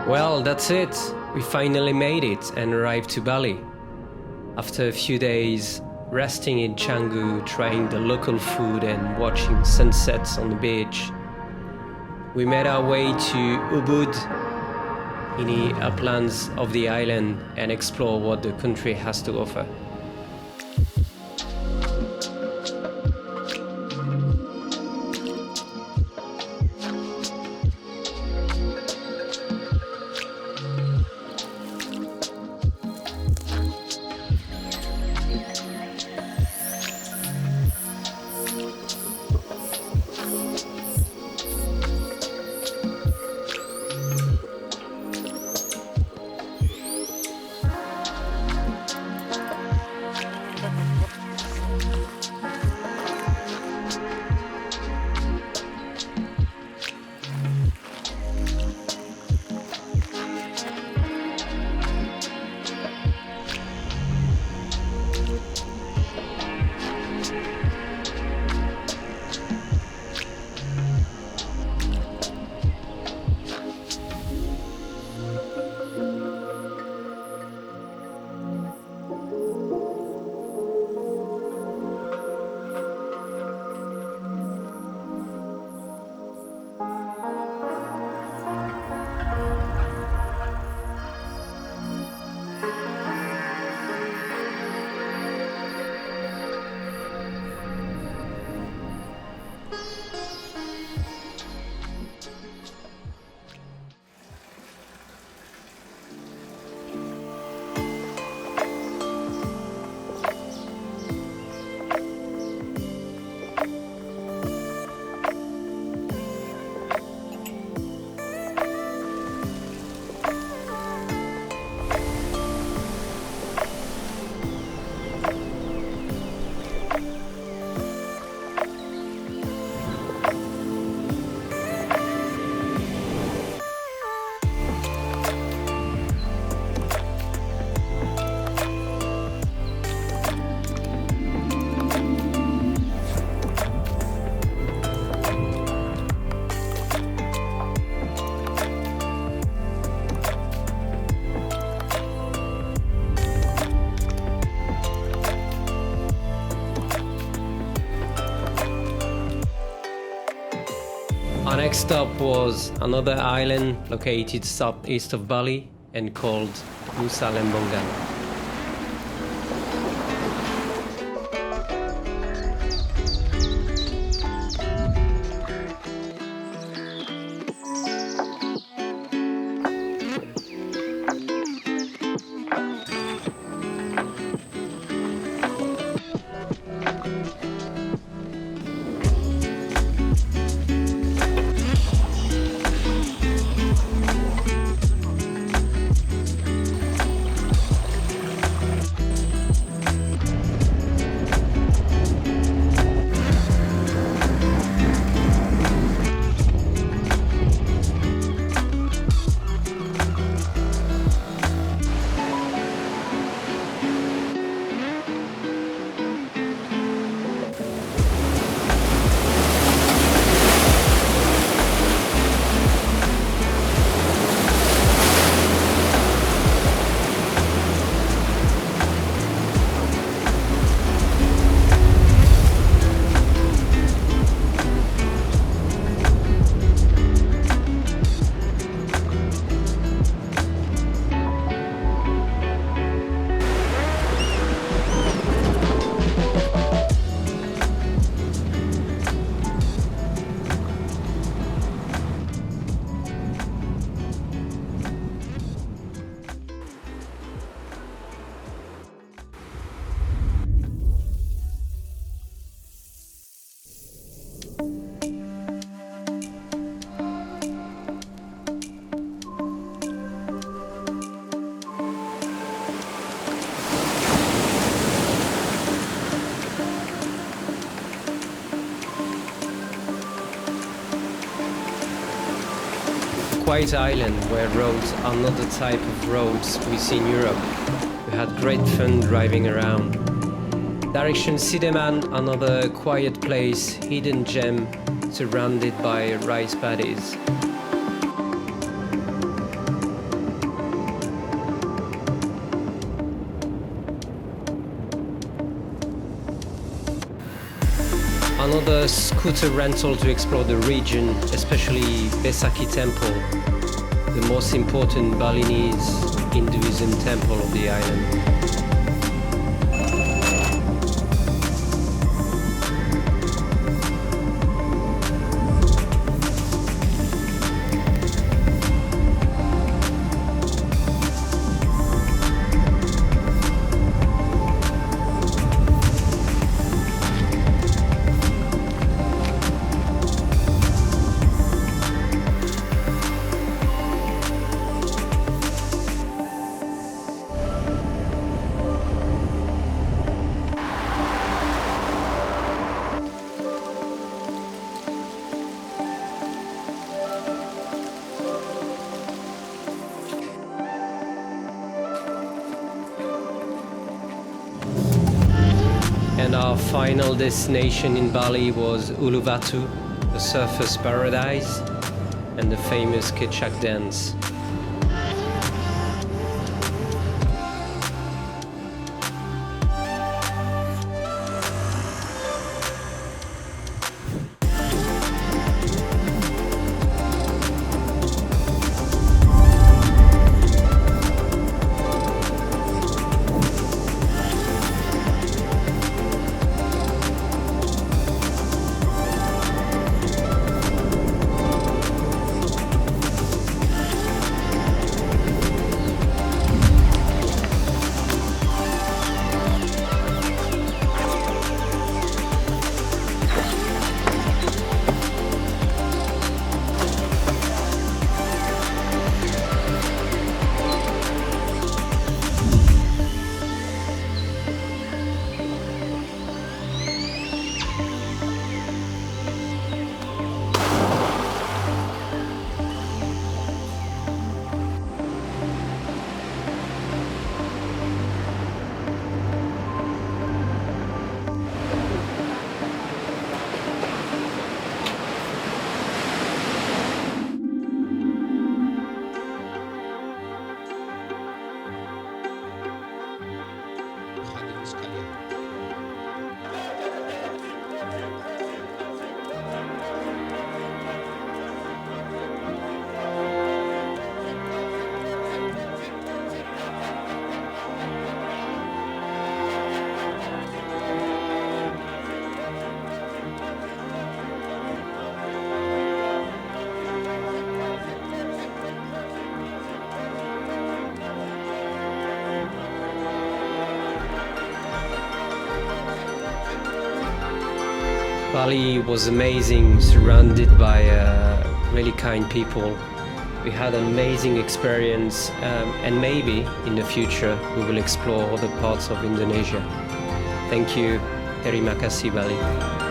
Well, that's it. We finally made it and arrived to Bali. After a few days resting in Canggu, trying the local food and watching sunsets on the beach, we made our way to Ubud in the uplands of the island and explore what the country has to offer. Our next stop was another island located southeast of Bali and called Nusa Lembongan. Quiet island where roads are not the type of roads we see in Europe. We had great fun driving around. Direction Sideman, another quiet place, hidden gem, surrounded by rice paddies. Another scooter rental to explore the region, especially Besaki Temple, the most important Balinese Hinduism temple of the island. And our final destination in Bali was Uluwatu, the surfer's paradise, and the famous Kecak dance. Bali was amazing, surrounded by really kind people. We had an amazing experience, and maybe in the future we will explore other parts of Indonesia. Thank you. Terima kasih, Bali.